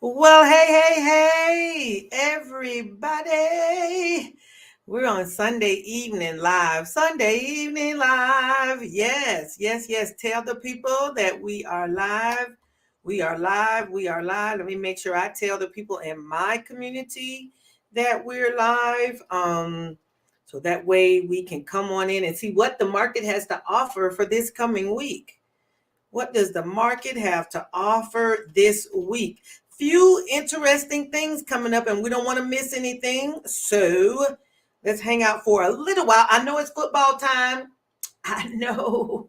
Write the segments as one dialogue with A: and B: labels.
A: Well, hey, everybody. We're on Sunday evening live. Sunday evening live. Yes. Tell the people that we are live. We are live. We are live. Let me make sure I tell the people in my community that we're live. So that way we can come on in and see what the market has to offer for this coming week. What does the market have to offer this week? Few interesting things coming up, and we don't want to miss anything. So let's hang out for a little while. I know it's football time. I know.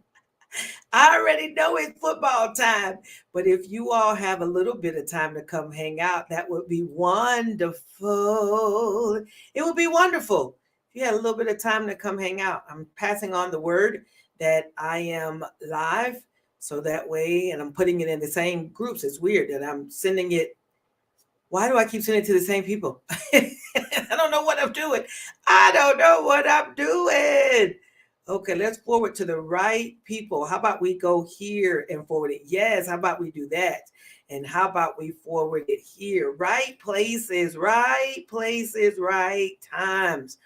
A: I already know it's football time. But if you all have a little bit of time to come hang out, that would be wonderful. It would be wonderful if you had a little bit of time to come hang out. I'm passing on the word that I am live. So that way, and I'm putting it in the same groups. It's weird that I'm sending it. Why do I keep sending it to the same people? I don't know what I'm doing. Okay, let's forward to the right people. How about we go here and forward it? Yes, how about we do that? And how about we forward it here? Right places, right times.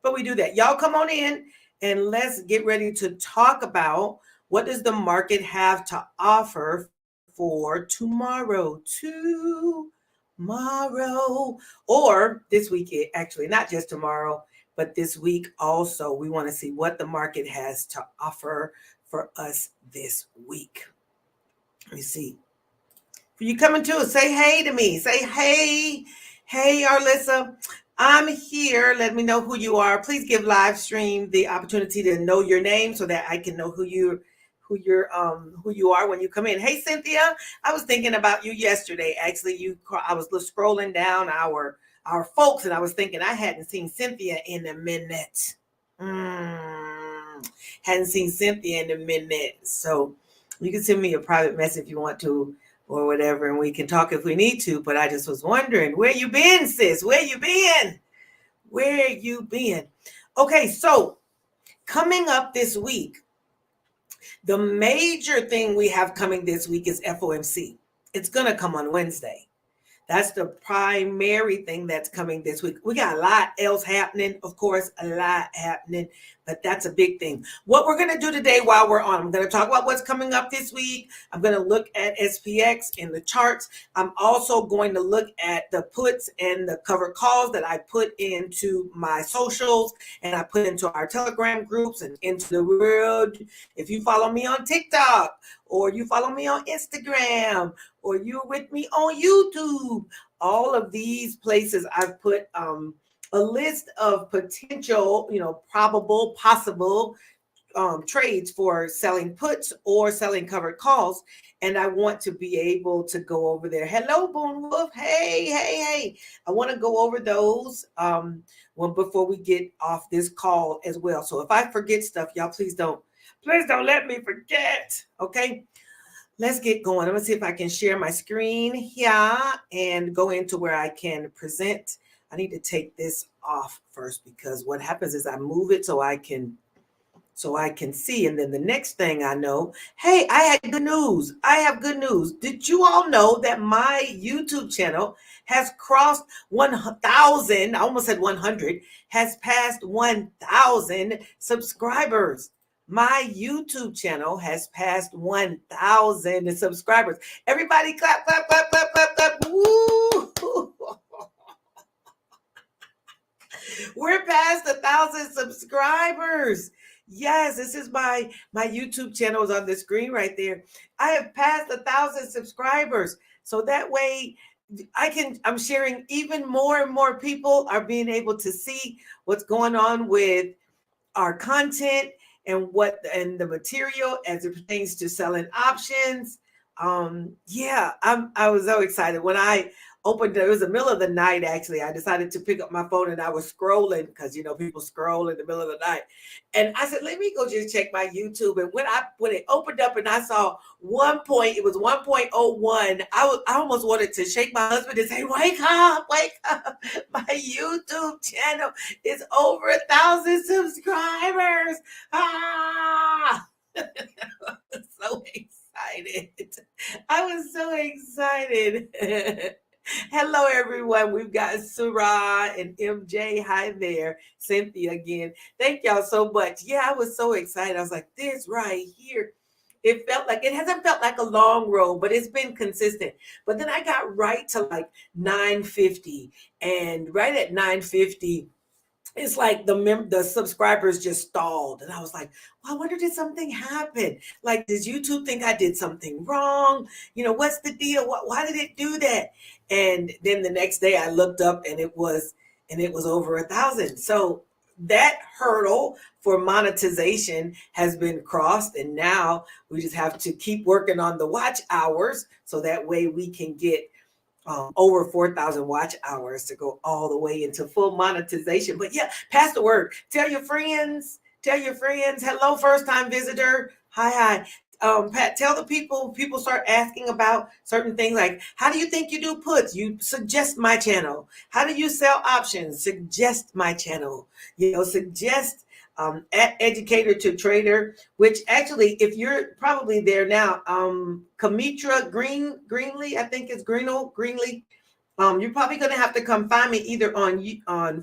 A: But we do that. Y'all come on in and let's get ready to talk about what does the market have to offer for tomorrow. Or this week, actually, not just tomorrow, but this week also. We want to see what the market has to offer for us this week. Let me see. For you coming to, say hey to me. Say hey. Hey, Arlissa. I'm here. Let me know who you are. Please give live stream the opportunity to know your name so that I can know who you are when you come in. Hey, Cynthia. I was thinking about you yesterday. Actually, I was scrolling down our folks, and I was thinking I hadn't seen Cynthia in a minute. Hadn't seen Cynthia in a minute. So you can send me a private message if you want to, or whatever, and we can talk if we need to. But I just was wondering, where you been, sis? Where you been? Okay, so coming up this week, the major thing we have coming this week is FOMC. It's going to come on Wednesday. That's the primary thing that's coming this week. We got a lot else happening, of course, a lot happening, but that's a big thing. What we're going to do today while we're on, I'm going to talk about what's coming up this week. I'm going to look at SPX in the charts. I'm also going to look at the puts and the covered calls that I put into my socials and I put into our Telegram groups and into the world. If you follow me on TikTok or you follow me on Instagram, or you're with me on YouTube, all of these places I've put a list of potential, probable, possible trades for selling puts or selling covered calls. And I want to be able to go over there. Hello, Boone Wolf. Hey. I want to go over those before we get off this call as well. So if I forget stuff, y'all please don't let me forget. Okay. Let's get going. I'm going to see if I can share my screen here and go into where I can present. I need to take this off first because what happens is I move it so I can see. And then the next thing I know, hey, I have good news. Did you all know that my YouTube channel has crossed 1,000? I almost said 100, has passed 1,000 subscribers. My YouTube channel has passed 1,000 subscribers. Everybody clap. Woo! We're past 1,000 subscribers. Yes, this is my YouTube channel is on the screen right there. I have passed 1,000 subscribers. So that way I'm sharing even more and more people are being able to see what's going on with our content and the material as it pertains to selling options. I was so excited when I opened it. It was the middle of the night, actually. I decided to pick up my phone and I was scrolling because people scroll in the middle of the night. And I said, let me go just check my YouTube. And when it opened up and I saw it was 1.01, I almost wanted to shake my husband and say, wake up. My YouTube channel is over 1,000 subscribers. So excited. I was so excited. Hello, everyone. We've got Surah and MJ. Hi there. Cynthia again. Thank y'all so much. Yeah, I was so excited. I was like, this right here. It hasn't felt like a long road, but it's been consistent. But then I got right to like 950. And right at 950, it's like the subscribers just stalled, and I was like, well, I wonder, did something happen? Like, does YouTube think I did something wrong? What's the deal? Why did it do that? And then the next day I looked up, and it was over 1,000. So that hurdle for monetization has been crossed, and now we just have to keep working on the watch hours so that way we can get over 4,000 watch hours to go all the way into full monetization. But yeah, pass the word. Tell your friends. Tell your friends. Hello, first time visitor. Hi. Pat, tell the people start asking about certain things like, how do you think you do puts? You suggest my channel. How do you sell options? Suggest my channel. Suggest at Educator2Trader, which actually, if you're probably there now, Kamitra Greenlee, I think it's Greenlee. You're probably going to have to come find me either on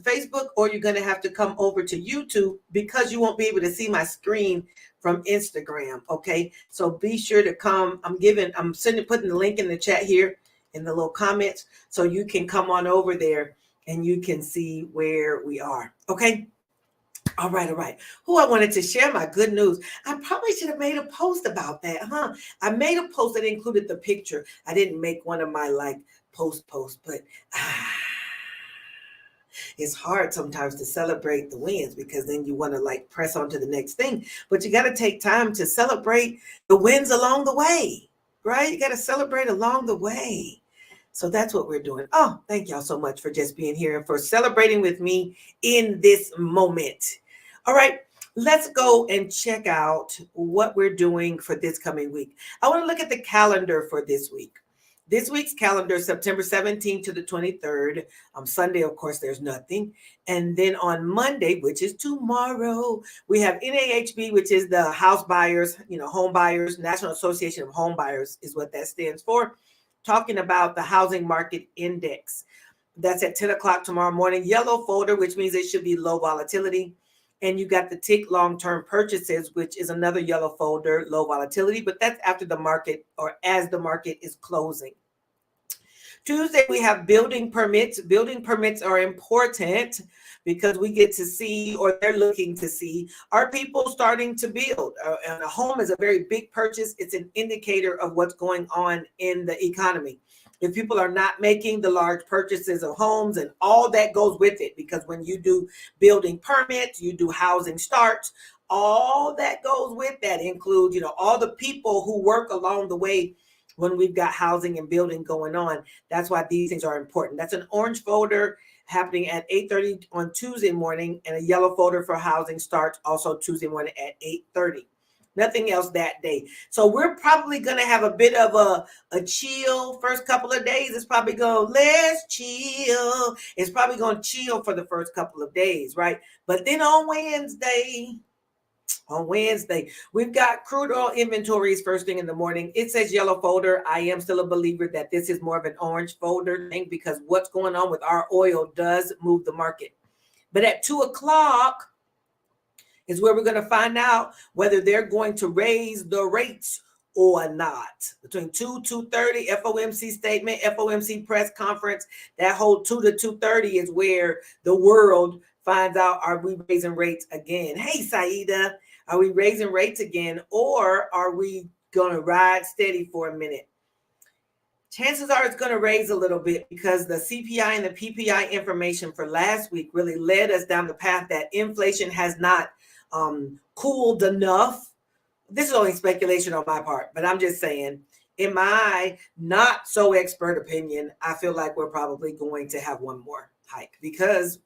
A: Facebook, or you're going to have to come over to YouTube, because you won't be able to see my screen from Instagram. Okay, so be sure to come. I'm putting the link in the chat here in the little comments, so you can come on over there and you can see where we are. Okay. All right. Who I wanted to share my good news. I probably should have made a post about that, huh? I made a post that included the picture. I didn't make one of my posts, but it's hard sometimes to celebrate the wins, because then you want to press on to the next thing. But you got to take time to celebrate the wins along the way, right? You got to celebrate along the way. So that's what we're doing. Oh, thank y'all so much for just being here and for celebrating with me in this moment. All right, let's go and check out what we're doing for this coming week. I want to look at the calendar for this week. This week's calendar, September 17th to the 23rd. Sunday, of course, there's nothing. And then on Monday, which is tomorrow, we have NAHB, which is the house buyers, home buyers, National Association of Home Buyers is what that stands for, talking about the housing market index. That's at 10 o'clock tomorrow morning. Yellow folder, which means it should be low volatility. And you got the tick long-term purchases, which is another yellow folder, low volatility, but that's after the market, or as the market is closing. Tuesday, we have building permits. Building permits are important because we get to see, or they're looking to see, are people starting to build? And a home is a very big purchase. It's an indicator of what's going on in the economy. If people are not making the large purchases of homes and all that goes with it, because when you do building permits, you do housing starts, all that goes with that includes, all the people who work along the way when we've got housing and building going on. That's why these things are important. That's an orange folder happening at 8:30 on Tuesday morning, and a yellow folder for housing starts also Tuesday morning at 8:30. Nothing else that day. So we're probably going to have a bit of a chill first couple of days. It's probably going, let's chill. It's probably going to chill for the first couple of days, right? But then on Wednesday, we've got crude oil inventories first thing in the morning. It says yellow folder. I am still a believer that this is more of an orange folder thing, because what's going on with our oil does move the market. But at 2 o'clock is where we're going to find out whether they're going to raise the rates or not. Between 2:30, FOMC statement, FOMC press conference, that whole 2 to 2:30 is where the world finds out, are we raising rates again? Hey, Saida, are we raising rates again, or are we going to ride steady for a minute? Chances are it's going to raise a little bit, because the CPI and the PPI information for last week really led us down the path that inflation has not cooled enough. This is only speculation on my part, but I'm just saying, in my not so expert opinion, I feel like we're probably going to have one more hike, because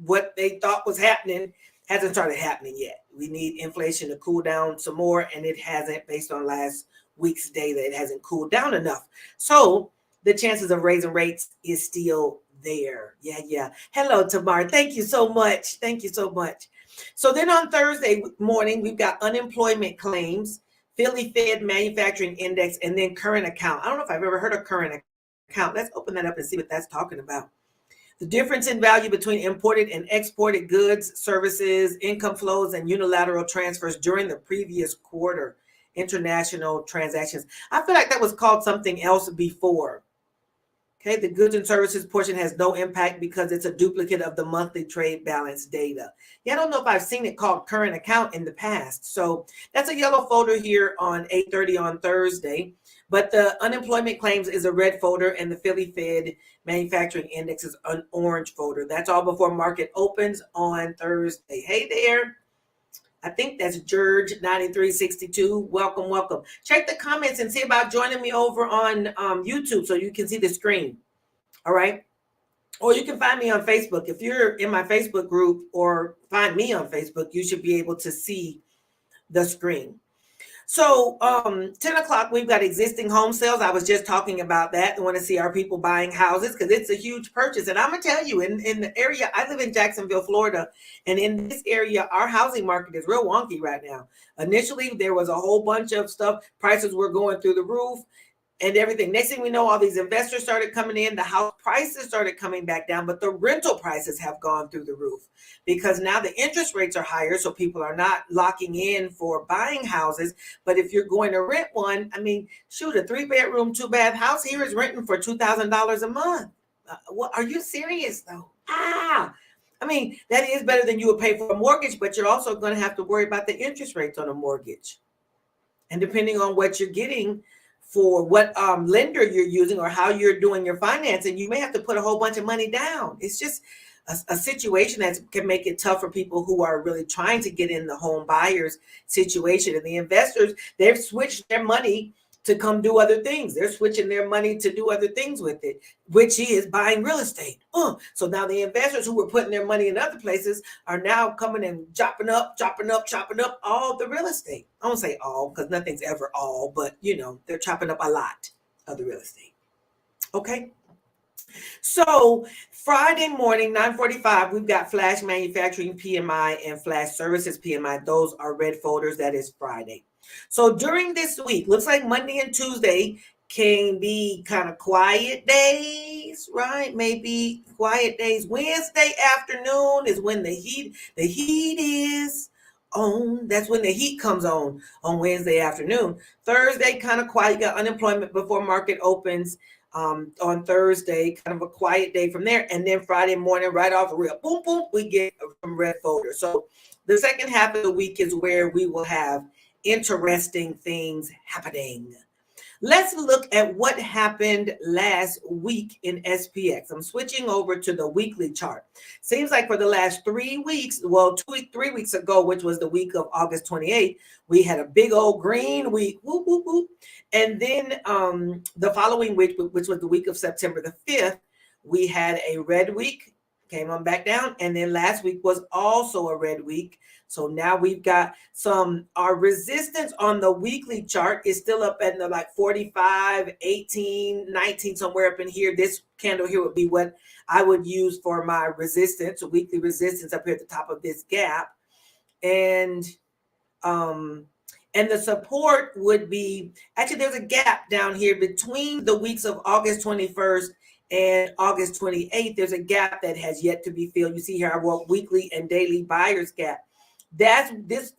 A: what they thought was happening hasn't started happening yet. We need inflation to cool down some more, and it hasn't, based on last week's data. It hasn't cooled down enough. So the chances of raising rates is still there. Yeah. Hello, Tamar. Thank you so much. So then on Thursday morning, we've got unemployment claims, Philly Fed manufacturing index, and then current account. I don't know if I've ever heard of current account. Let's open that up and see what that's talking about. The difference in value between imported and exported goods, services, income flows, and unilateral transfers during the previous quarter. International transactions. I feel like that was called something else before. Okay, the goods and services portion has no impact because it's a duplicate of the monthly trade balance data. Yeah, I don't know if I've seen it called current account in the past. So that's a yellow folder here on 8:30 on Thursday. But the unemployment claims is a red folder, and the Philly Fed manufacturing index is an orange folder. That's all before market opens on Thursday. Hey there. I think that's George 9362. Welcome, welcome. Check the comments and see about joining me over on YouTube so you can see the screen. All right. Or you can find me on Facebook. If you're in my Facebook group or find me on Facebook, you should be able to see the screen. So 10 o'clock, we've got existing home sales. I was just talking about that. I want to see our people buying houses because it's a huge purchase. And I'm going to tell you, in the area, I live in Jacksonville, Florida. And in this area, our housing market is real wonky right now. Initially, there was a whole bunch of stuff. Prices were going through the roof and everything. Next thing we know, all these investors started coming in. The house prices started coming back down, but the rental prices have gone through the roof because now the interest rates are higher. So people are not locking in for buying houses. But if you're going to rent one, I mean, shoot, a 3-bedroom, 2-bath house here is renting for $2,000 a month. What? Are you serious though? I mean, that is better than you would pay for a mortgage, but you're also going to have to worry about the interest rates on a mortgage. And depending on what you're getting, for what lender you're using or how you're doing your financing, you may have to put a whole bunch of money down. It's just a situation that can make it tough for people who are really trying to get in the home buyers situation. And the investors, they've switched their money to come do other things. They're switching their money to do other things with it, which is buying real estate. So now the investors who were putting their money in other places are now coming and chopping up all the real estate. I won't say all because nothing's ever all, but you know, they're chopping up a lot of the real estate. Okay. So Friday morning, 9:45, we've got flash manufacturing PMI and flash services PMI. Those are red folders. That is Friday. So during this week, looks like Monday and Tuesday can be kind of quiet days, right? Maybe quiet days. Wednesday afternoon is when the heat is on. That's when the heat comes on Wednesday afternoon. Thursday, kind of quiet. You got unemployment before market opens on Thursday, kind of a quiet day from there. And then Friday morning, right off the real boom, boom, we get some red folder. So the second half of the week is where we will have interesting things happening. Let's look at what happened last week in SPX. I'm switching over to the weekly chart. Seems like for the last 3 weeks, well, 3 weeks ago, which was the week of August 28th, we had a big old green week. Whoop, whoop, whoop. And then the following week, which was the week of September the 5th, we had a red week, came on back down. And then last week was also a red week. So now we've got our resistance on the weekly chart is still up at the like 45, 18, 19, somewhere up in here. This candle here would be what I would use for my resistance, so weekly resistance up here at the top of this gap. And the support would be, actually there's a gap down here between the weeks of August 21st and August 28th. There's a gap that has yet to be filled. You see here, I wrote weekly and daily buyers gap. Gaps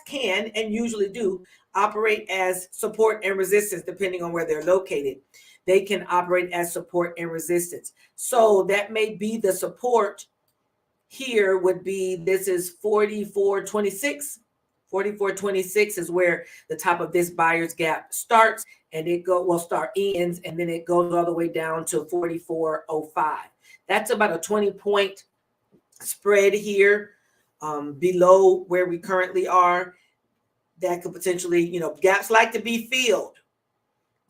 A: can and usually do operate as support and resistance depending on where they're located. They can operate as support and resistance. So that may be the support here would be, this is 44.26. 44.26 is where the top of this buyer's gap starts, and ends, and then it goes all the way down to 44.05. That's about a 20-point spread here. Below where we currently are, that could potentially, gaps like to be filled.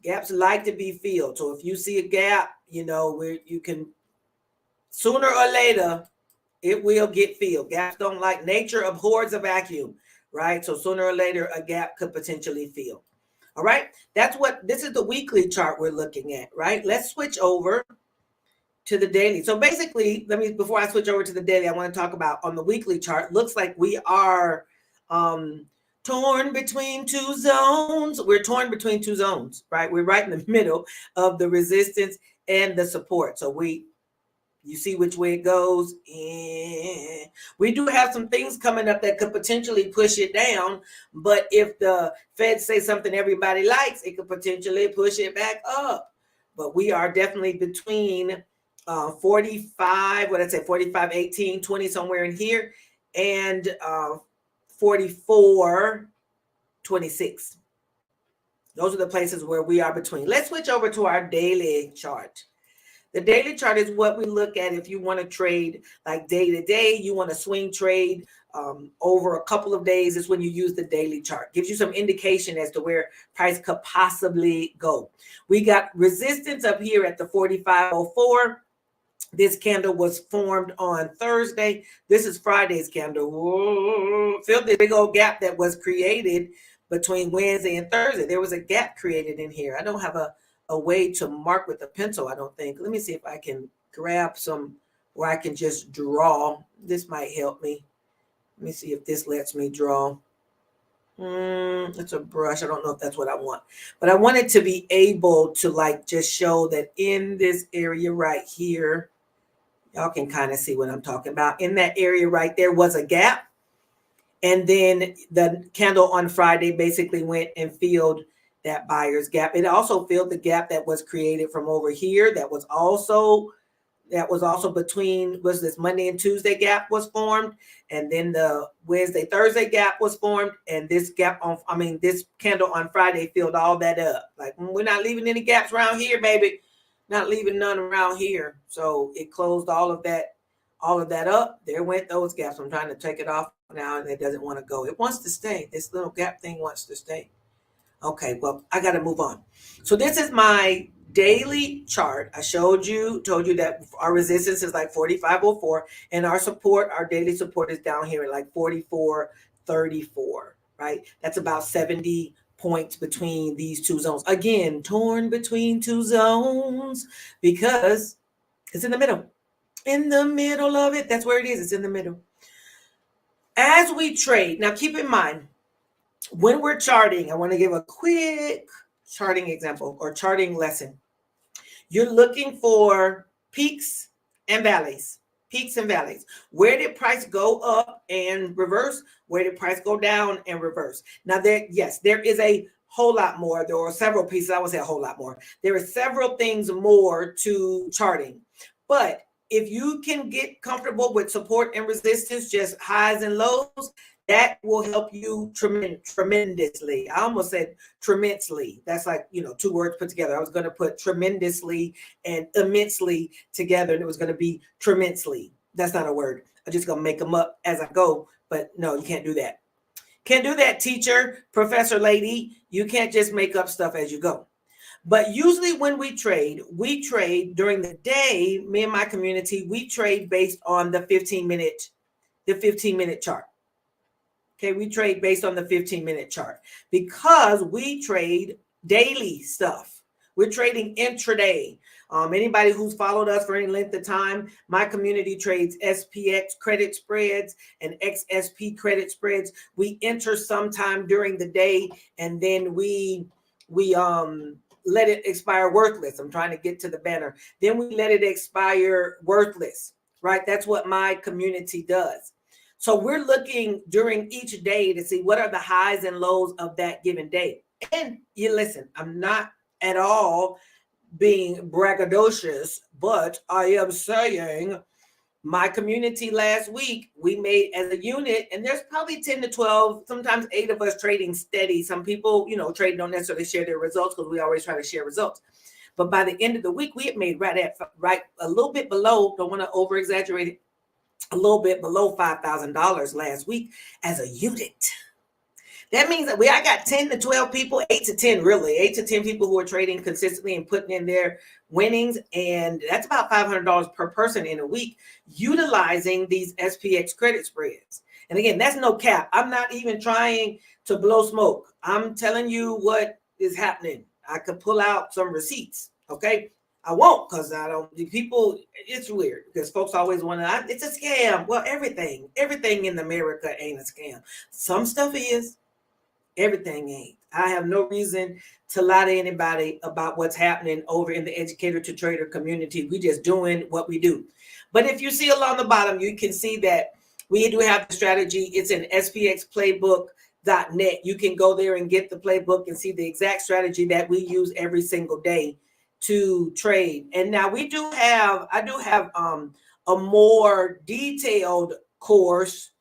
A: Gaps like to be filled. So if you see a gap, where you can, sooner or later, it will get filled. Gaps don't like, nature abhors a vacuum, right? So sooner or later, a gap could potentially fill. All right. This is the weekly chart we're looking at, right? Let's switch over to the daily. So basically, before I switch over to the daily, I want to talk about on the weekly chart. Looks like we are torn between two zones. We're torn between two zones, right? We're right in the middle of the resistance and the support. So you see which way it goes. And we do have some things coming up that could potentially push it down. But if the Fed say something everybody likes, it could potentially push it back up. But we are definitely between 45, what I'd say, 45, 18, 20, somewhere in here, and 44, 26. Those are the places where we are between. Let's switch over to our daily chart. The daily chart is what we look at if you want to trade like day to day. You want to swing trade over a couple of days is when you use the daily chart. Gives you some indication as to where price could possibly go. We got resistance up here at the 45.04. This candle was formed on Thursday. This is Friday's candle. Whoa, feel the big old gap that was created between Wednesday and Thursday. There was a gap created in here. I don't have a way to mark with a pencil, I don't think. Let me see if I can grab some where I can just draw. This might help me. Let me see if this lets me draw. It's a brush. I don't know if that's what I want, but I wanted to be able to like just show that in this area right here, y'all can kind of see what I'm talking about. In that area right there was a gap. And then the candle on Friday basically went and filled that buyer's gap. It also filled the gap that was created from over here. That was also between, was this Monday and Tuesday gap was formed. And then the Wednesday, Thursday gap was formed. And this gap this candle on Friday filled all that up. Like, we're not leaving any gaps around here, baby. Not leaving none around here. So it closed all of that up. There went those gaps. I'm trying to take it off now and it doesn't want to go. It wants to stay. This little gap thing wants to stay. Okay, well, I got to move on. So this is my daily chart. I told you that our resistance is like 45.04 and our support, our daily support is down here at like 44.34, right? That's about 70 points between these two zones. Again, torn between two zones because it's in the middle. In the middle of it, that's where it is. It's in the middle. As we trade, now keep in mind, when we're charting, I want to give a quick charting example or charting lesson. You're looking for peaks and valleys. Peaks and valleys. Where did price go up and reverse? Where did price go down and reverse? Now, there is a whole lot more. There are several pieces. I would say a whole lot more. There are several things more to charting. But if you can get comfortable with support and resistance, just highs and lows, that will help you tremendously. I almost said tremendously. That's like, two words put together. I was going to put tremendously and immensely together, and it was going to be tremendously. That's not a word. I'm just going to make them up as I go. But no, you can't do that. Can't do that, teacher, professor lady. You can't just make up stuff as you go. But usually when we trade during the day. Me and my community, we trade based on the 15-minute chart. Okay, we trade based on the 15-minute chart because we trade daily stuff. We're trading intraday. Anybody who's followed us for any length of time, my community trades SPX credit spreads and XSP credit spreads. We enter sometime during the day and then we let it expire worthless. I'm trying to get to the banner. Then we let it expire worthless, right? That's what my community does. So we're looking during each day to see what are the highs and lows of that given day. And you listen, I'm not at all being braggadocious, but I am saying my community last week, we made as a unit, and there's probably 10 to 12, sometimes 8 of us trading steady. Some people, trading don't necessarily share their results because we always try to share results. But by the end of the week, we had made right a little bit below, don't want to over exaggerate it, a little bit below $5,000 last week as a unit. That means that I got 10 to 12 people, 8 to 10 people who are trading consistently and putting in their winnings. And that's about $500 per person in a week utilizing these SPX credit spreads. And again, that's no cap. I'm not even trying to blow smoke. I'm telling you what is happening. I could pull out some receipts. Okay. I won't because it's weird because folks always want to, it's a scam. Well, everything in America ain't a scam. Some stuff is. Everything ain't. I have no reason to lie to anybody about what's happening over in the Educator to Trader community. We just doing what we do. But if you see along the bottom, you can see that we do have the strategy. It's in spxplaybook.net. You can go there and get the playbook and see the exact strategy that we use every single day to trade. And now I do have a more detailed course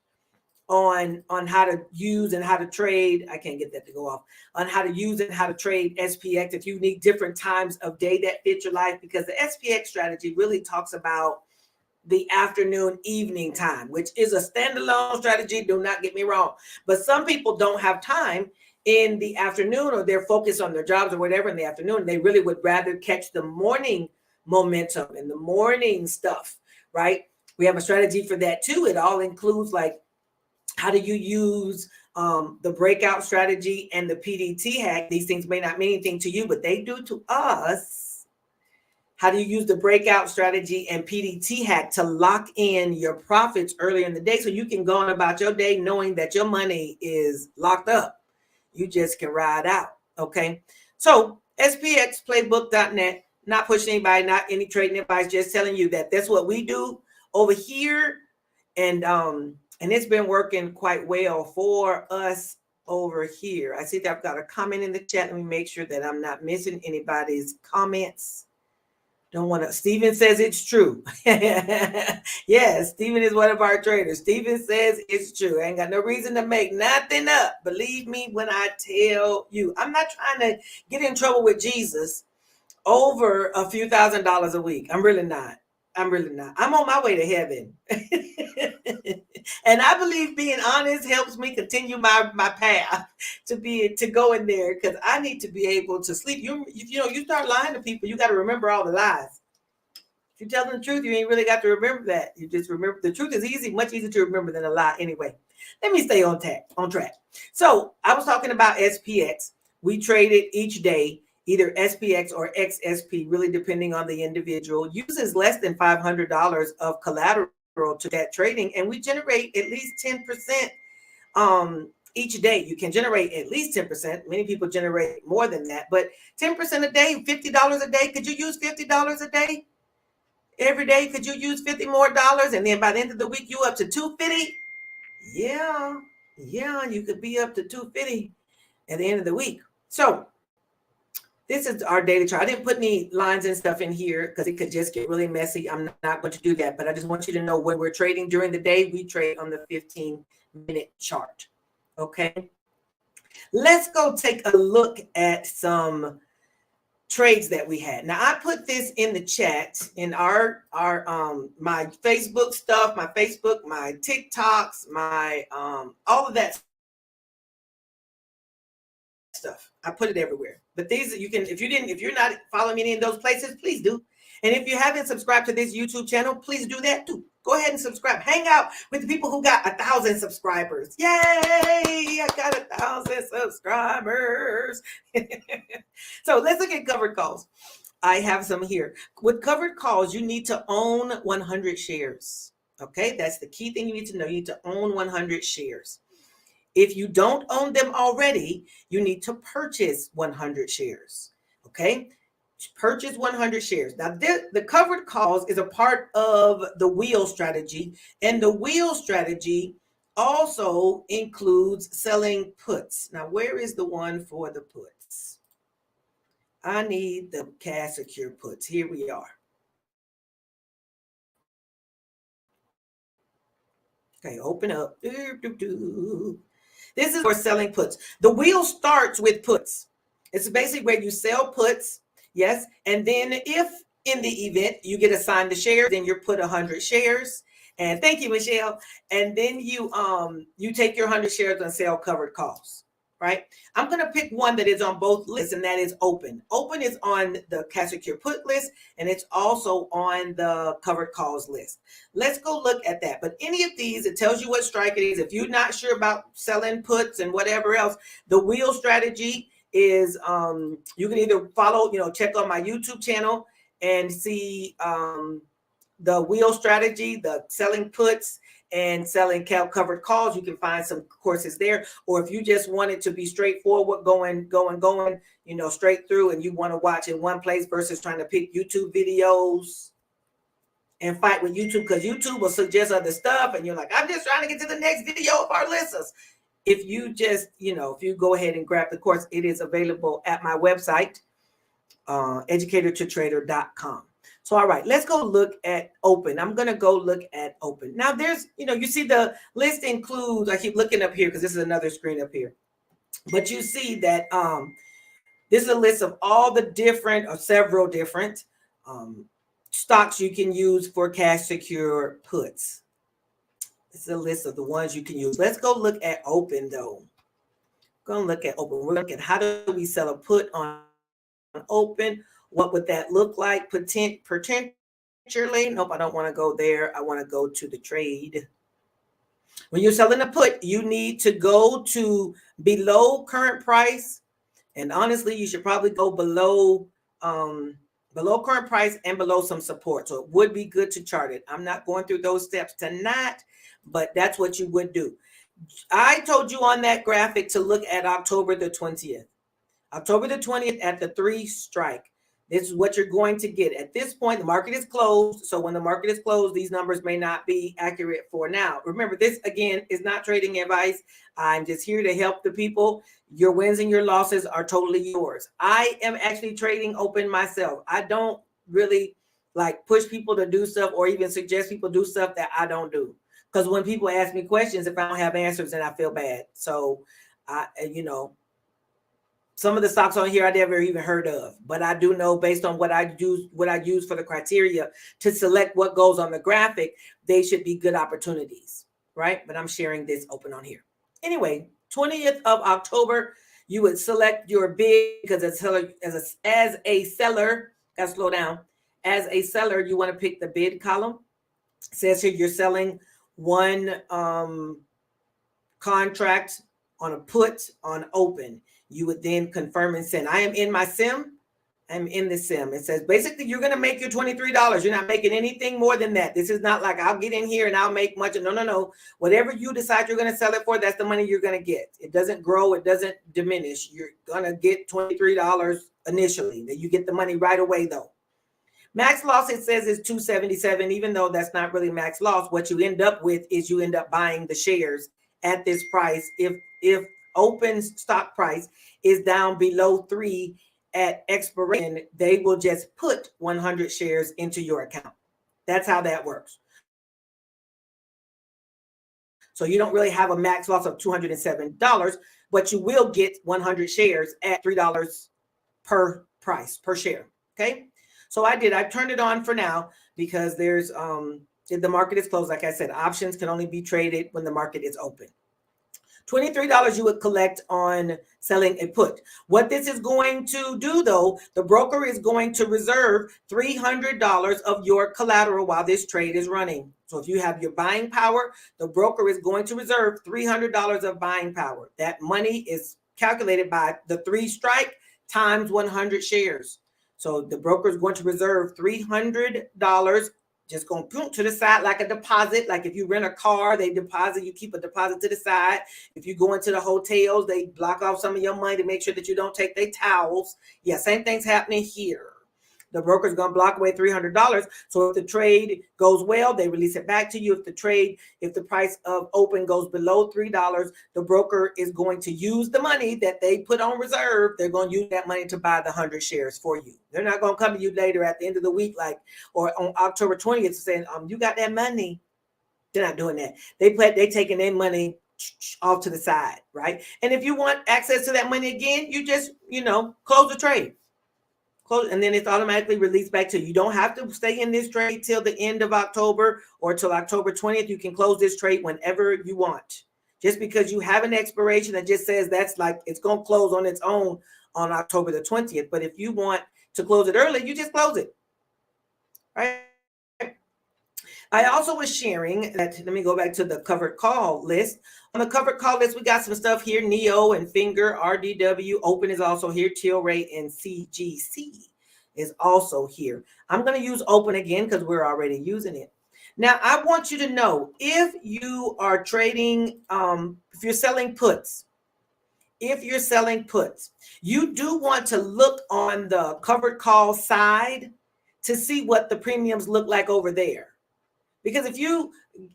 A: on how to use and how to trade. I can't get that to go off. On how to use and how to trade SPX if you need different times of day that fit your life, because the SPX strategy really talks about the afternoon evening time, which is a standalone strategy. Do not get me wrong. But some people don't have time in the afternoon, or they're focused on their jobs or whatever in the afternoon. They really would rather catch the morning momentum and the morning stuff, right? We have a strategy for that too. It all includes like, how do you use the breakout strategy and the PDT hack? These things may not mean anything to you, but they do to us. How do you use the breakout strategy and PDT hack to lock in your profits earlier in the day so you can go on about your day knowing that your money is locked up? You just can ride out, okay? So spxplaybook.net, not pushing anybody, not any trading advice, just telling you that that's what we do over here. And it's been working quite well for us over here. I see that I've got a comment in the chat. Let me make sure that I'm not missing anybody's comments. Don't want to. Steven says it's true. Yes, Steven is one of our traders. Steven says it's true. I ain't got no reason to make nothing up. Believe me when I tell you. I'm not trying to get in trouble with Jesus over a few $1,000s a week. I'm really not. I'm on my way to heaven. And I believe being honest helps me continue my path to go in there, because I need to be able to sleep. You start lying to people, you got to remember all the lies. If you tell them the truth, you ain't really got to remember that. You just remember the truth is much easier to remember than a lie. Anyway, let me stay on track. So I was talking about SPX. We traded each day, either SPX or XSP, really depending on the individual. Uses less than $500 of collateral to that trading, and we generate at least 10% each day. You can generate at least 10%. Many people generate more than that, but 10% a day, $50 a day. Could you use $50 a day? Every day, could you use $50 more? And then by the end of the week, you up to $250? Yeah, you could be up to $250 at the end of the week. So this is our daily chart. I didn't put any lines and stuff in here because it could just get really messy. I'm not going to do that, but I just want you to know when we're trading during the day, we trade on the 15-minute chart. Okay. Let's go take a look at some trades that we had. Now I put this in the chat in our my Facebook stuff, my TikToks, my all of that stuff. I put it everywhere. But these you can, if you're not following me in those places, please do. And if you haven't subscribed to this YouTube channel, please do that too. Go ahead and subscribe. Hang out with the people who got 1,000 subscribers. Yay! I got 1,000 subscribers. So let's look at covered calls. I have some here. With covered calls, you need to own 100 shares. Okay, that's the key thing you need to know. You need to own 100 shares. If you don't own them already, you need to purchase 100 shares. Okay, purchase 100 shares. Now, the covered calls is a part of the wheel strategy, and the wheel strategy also includes selling puts. Now, where is the one for the puts? I need the cash secure puts. Here we are. Okay, open up. This is for selling puts. The wheel starts with puts. It's basically where you sell puts, yes, and then if in the event you get assigned the shares, then you're put 100 shares. And thank you, Michelle. And then you take your 100 shares and sell covered calls, right? I'm going to pick one that is on both lists, and that is open. Open is on the cash secure put list, and it's also on the covered calls list. Let's go look at that. But any of these, it tells you what strike it is. If you're not sure about selling puts and whatever else, the wheel strategy is you can either follow, check on my YouTube channel and see the wheel strategy, the selling puts, and selling covered calls, you can find some courses there. Or if you just want it to be straightforward, going, straight through, and you want to watch in one place versus trying to pick YouTube videos and fight with YouTube, because YouTube will suggest other stuff and you're like, I'm just trying to get to the next video of Arlissa's. If you just, if you go ahead and grab the course, it is available at my website, Educator2Trader.com. So, all right, let's go look at open. I'm going to go look at open. Now there's, you see the list includes, I keep looking up here because this is another screen up here, but you see that this is a list of all the different or several different stocks you can use for cash secure puts. This is a list of the ones you can use. Let's go look at open though. Go and look at open. We're looking at how do we sell a put on open? What would that look like potentially? Nope, I don't want to go there. I want to go to the trade. When you're selling a put, you need to go to below current price. And honestly, you should probably go below current price and below some support. So it would be good to chart it. I'm not going through those steps tonight, but that's what you would do. I told you on that graphic to look at October the 20th. October the 20th at the 3 strike. This is what you're going to get. At this point, the market is closed. So when the market is closed, these numbers may not be accurate for now. Remember, this, again, is not trading advice. I'm just here to help the people. Your wins and your losses are totally yours. I am actually trading open myself. I don't really push people to do stuff or even suggest people do stuff that I don't do. Because when people ask me questions, if I don't have answers, then I feel bad. So, some of the stocks on here I never even heard of, but I do know based on what I use for the criteria to select what goes on the graphic, they should be good opportunities, right? But I'm sharing this open on here. Anyway, 20th of October, you would select your bid because as a seller, gotta slow down. As a seller, you want to pick the bid column. It says here you're selling one contract on a put on open. You would then confirm and send. I am in my sim. I'm in the sim. It says basically you're going to make your $23. You're not making anything more than that. This is not like I'll get in here and I'll make much. No. Whatever you decide you're going to sell it for, that's the money you're going to get. It doesn't grow. It doesn't diminish. You're going to get $23 initially. Then you get the money right away though. Max loss, it says, is 277. Even though that's not really max loss, what you end up with is you end up buying the shares at this price. If open stock price is down below 3 at expiration, they will just put 100 shares into your account. That's how that works. So you don't really have a max loss of $207, but you will get 100 shares at $3 per share. Okay. So I turned it on for now because there's if the market is closed, like I said, options can only be traded when the market is open. $23 you would collect on selling a put. What this is going to do, though, the broker is going to reserve $300 of your collateral while this trade is running. So if you have your buying power, the broker is going to reserve $300 of buying power. That money is calculated by the 3 strike times 100 shares. So the broker is going to reserve $300, just going to put to the side like a deposit. Like if you rent a car, they deposit, you keep a deposit to the side. If you go into the hotels, they block off some of your money to make sure that you don't take their towels. Yeah, same thing's happening here. The broker's going to block away $300. So if the trade goes well, they release it back to you. If the price of open goes below $3, the broker is going to use the money that they put on reserve. They're going to use that money to buy the 100 shares for you. They're not going to come to you later at the end of the week, or on October 20th saying, you got that money. They're not doing that. They taking their money off to the side, right? And if you want access to that money again, you just, close the trade. Close, and then it's automatically released back to you. You don't have to stay in this trade till the end of October or till October 20th. You can close this trade whenever you want. Just because you have an expiration that just says that's it's going to close on its own on October the 20th. But if you want to close it early, you just close it. Right? I also was sharing that, let me go back to the covered call list. On the covered call list, we got some stuff here. NEO and Finger, RDW, Open is also here. Till Rate and CGC is also here. I'm going to use Open again because we're already using it. Now, I want you to know, if you are trading, if you're selling puts, you do want to look on the covered call side to see what the premiums look like over there. Because if you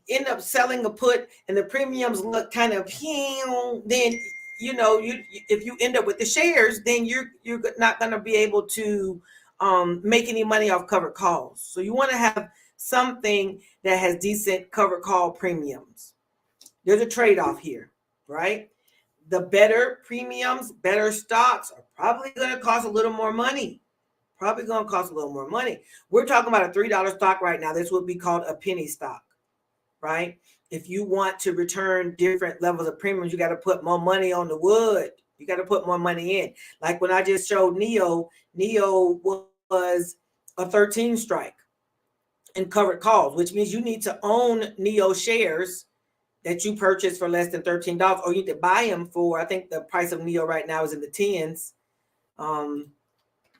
A: end up selling a put and the premiums look kind of, then if you end up with the shares, then you're not going to be able to make any money off covered calls. So you want to have something that has decent covered call premiums. There's a trade-off here, right? The better premiums, better stocks are probably going to cost a little more money. We're talking about a $3 stock right now. This would be called a penny stock, right? If you want to return different levels of premiums, you got to put more money on the wood. You got to put more money in. Like when I just showed NEO was a 13 strike in covered calls, which means you need to own NEO shares that you purchase for less than $13, or you need to buy them for, I think the price of NEO right now is in the tens. I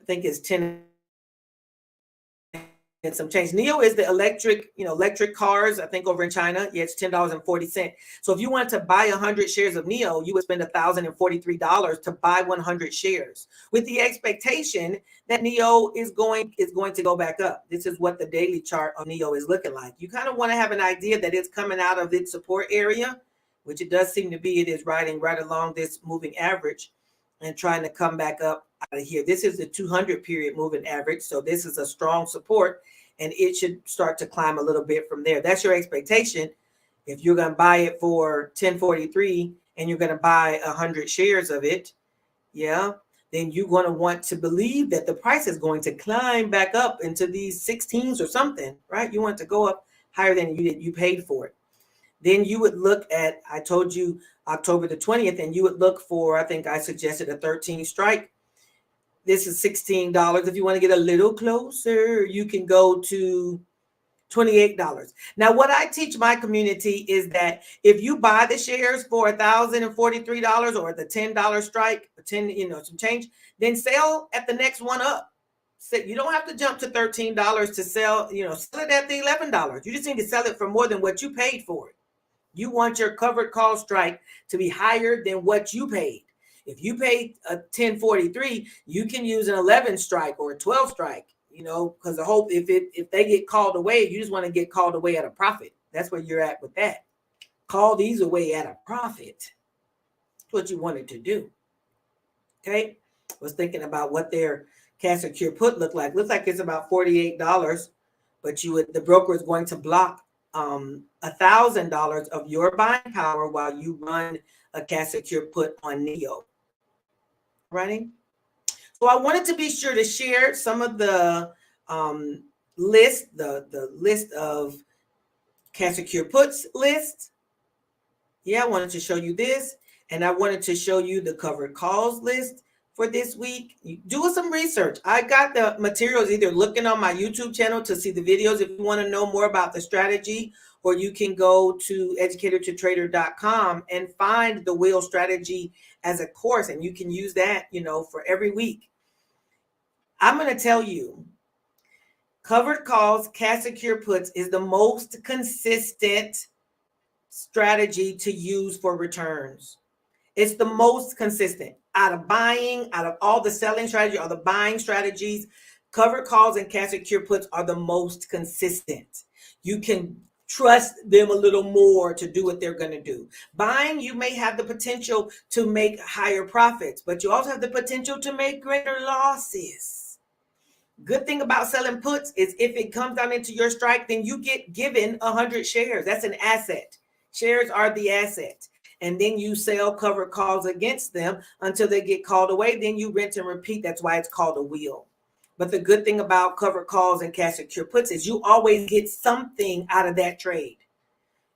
A: think it's 10 and some change. NEO is the electric cars, I think over in China. Yeah, it's $10.40. So if you want to buy 100 shares of NEO, you would spend $1,043 to buy 100 shares, with the expectation that NEO is going to go back up. This is what the daily chart on NEO is looking like. You kind of want to have an idea that it's coming out of its support area, which it does seem to be. It is riding right along this moving average and trying to come back up out of here. This is the 200 period moving average. So this is a strong support, and it should start to climb a little bit from there. That's your expectation. If you're going to buy it for 1043 and you're going to buy 100 shares of it, then you're going to want to believe that the price is going to climb back up into these 16s or something, right? You want to go up higher than you paid for it. Then you would look at, I told you October the 20th, and you would look for, I think I suggested a 13 strike. This is $16. If you want to get a little closer, you can go to $28. Now, what I teach my community is that if you buy the shares for $1,043 or the $10 strike, some change, then sell at the next one up. So you don't have to jump to $13 to sell, sell it at the $11. You just need to sell it for more than what you paid for it. You want your covered call strike to be higher than what you paid. If you paid a 1043, you can use an 11 strike or a 12 strike, because the hope, if they get called away, you just want to get called away at a profit. That's where you're at with that. Call these away at a profit. That's what you wanted to do. Okay. I was thinking about what their cash secure put look like. Looks like it's about $48, but the broker is going to block $1,000 of your buying power while you run a cash secure put on NEO. Running. So I wanted to be sure to share some of the list, the list of cash secure puts list. I wanted to show you this, and I wanted to show you the covered calls list for this week. You do some research. I got the materials either looking on my YouTube channel to see the videos if you want to know more about the strategy, or you can go to Educator2Trader.com and find the wheel strategy as a course, and you can use that, for every week. I'm going to tell you, covered calls, cash secure puts is the most consistent strategy to use for returns. It's the most consistent out of all the selling strategy or the buying strategies. Covered calls and cash secure puts are the most consistent. You can trust them a little more to do what they're going to do. Buying, you may have the potential to make higher profits, but you also have the potential to make greater losses. Good thing about selling puts is if it comes down into your strike, then you get given 100 shares. That's an asset. Shares are the asset. And then you sell covered calls against them until they get called away. Then you rinse and repeat. That's why it's called a wheel. But the good thing about covered calls and cash secure puts is you always get something out of that trade.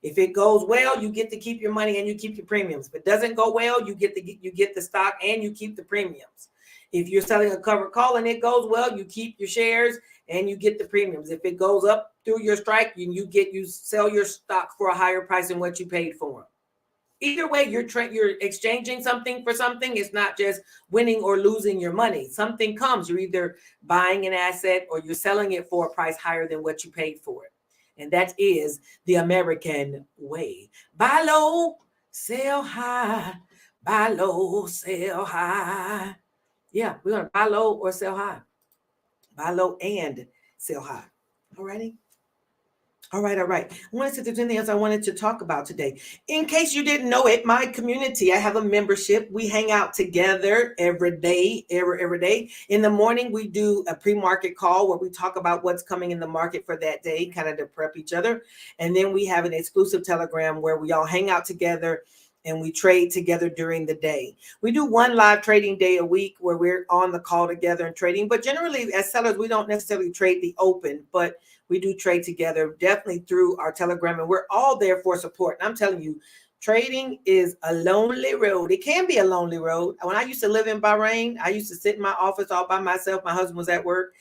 A: If it goes well, you get to keep your money and you keep your premiums. If it doesn't go well, you get the stock and you keep the premiums. If you're selling a covered call and it goes well, you keep your shares and you get the premiums. If it goes up through your strike, you sell your stock for a higher price than what you paid for them. Either way, you're exchanging something for something. It's not just winning or losing your money. Something comes. You're either buying an asset or you're selling it for a price higher than what you paid for it. And that is the American way. Buy low, sell high. Buy low, sell high. Yeah, we're going to buy low or sell high. Buy low and sell high. All righty. All right. I want to see if there's anything else I wanted to talk about today. In case you didn't know it, my community, I have a membership. We hang out together every day. In the morning, we do a pre-market call where we talk about what's coming in the market for that day, kind of to prep each other. And then we have an exclusive Telegram where we all hang out together and we trade together during the day. We do one live trading day a week where we're on the call together and trading. But generally, as sellers, we don't necessarily trade the open, but we do trade together, definitely through our Telegram, and we're all there for support. And I'm telling you, trading is a lonely road. It can be a lonely road. When I used to live in Bahrain, I used to sit in my office all by myself. My husband was at work,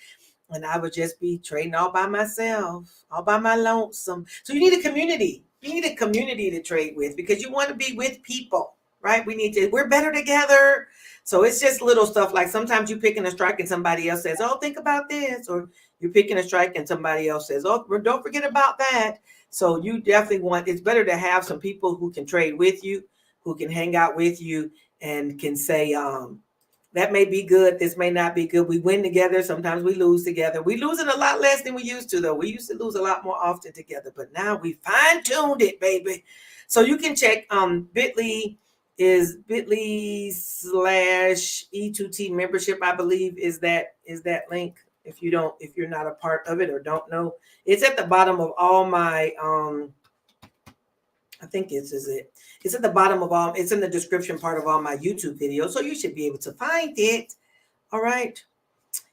A: and I would just be trading all by myself, all by my lonesome. So you need a community. You need a community to trade with because you want to be with people, right? We're better together. So it's just little stuff like sometimes you picking a strike and somebody else says, oh, think about this. Or you're picking a strike and somebody else says, oh, don't forget about that. So you definitely it's better to have some people who can trade with you, who can hang out with you and can say, that may be good. This may not be good. We win together. Sometimes we lose together. We losing a lot less than we used to, though. We used to lose a lot more often together, but now we fine-tuned it, baby. So you can check bit.ly is bit.ly/E2T membership, I believe is that link. If you're not a part of it or don't know, it's at the bottom of all my I think it's at the bottom of all, it's in the description part of all my YouTube videos. So you should be able to find it. All right.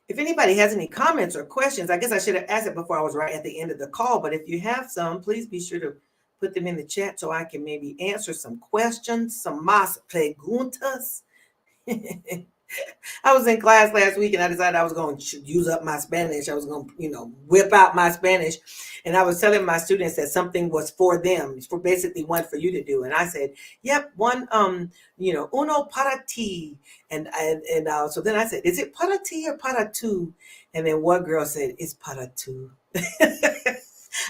A: If anybody has any comments or questions, I guess I should have asked it before I was right at the end of the call. But if you have some, please be sure to put them in the chat so I can maybe answer some questions, some más preguntas. I was in class last week and I decided I was going to use up my Spanish. I was going to, whip out my Spanish. And I was telling my students that something was for them, for basically one for you to do. And I said, yep, one, uno para ti. And so then I said, is it para ti or para tu? And then one girl said, it's para tu. I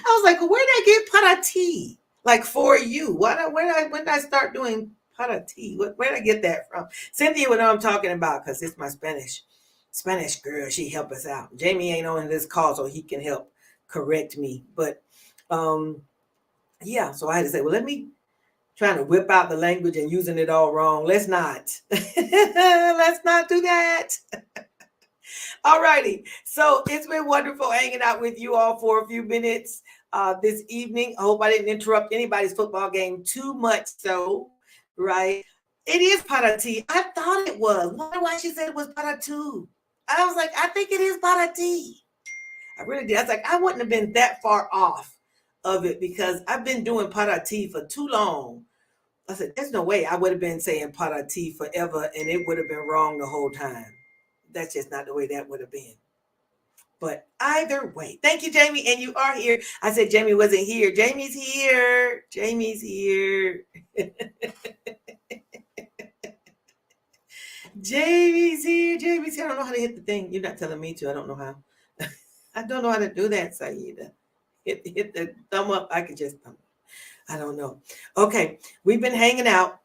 A: was like, where did I get para ti? Like for you. When did I start doing para ti? Where did I get that from? Cynthia would know I'm talking about because it's my Spanish girl. She helped us out. Jamie ain't on this call, so he can help correct me. But yeah, so I had to say, well, let me trying to whip out the language and using it all wrong. Let's not. Let's not do that. All righty. So it's been wonderful hanging out with you all for a few minutes this evening. I hope I didn't interrupt anybody's football game too much. So, right. It is para ti. I thought it was. I wonder why she said it was para tu. I was like, I think it is para ti. I really did. I was like, I wouldn't have been that far off of it because I've been doing para ti for too long. I said, there's no way I would have been saying para ti forever and it would have been wrong the whole time. That's just not the way that would have been. But either way, thank you, Jamie. And you are here. I said Jamie wasn't here. Jamie's here. Jamie's here. Jamie's here. Jamie's here. I don't know how to hit the thing. You're not telling me to. I don't know how. I don't know how to do that, Saida. Hit the thumb up. I could just thumb up. I don't know. Okay. We've been hanging out.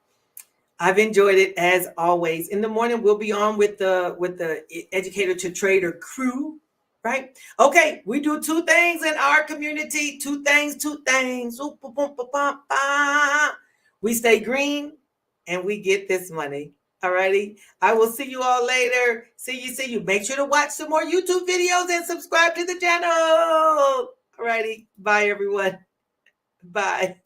A: I've enjoyed it as always. In the morning, we'll be on with the Educator to Trader crew, right? Okay, we do two things in our community. Two things. We stay green and we get this money. All righty. I will see you all later. See you. Make sure to watch some more YouTube videos and subscribe to the channel. All righty. Bye, everyone. Bye.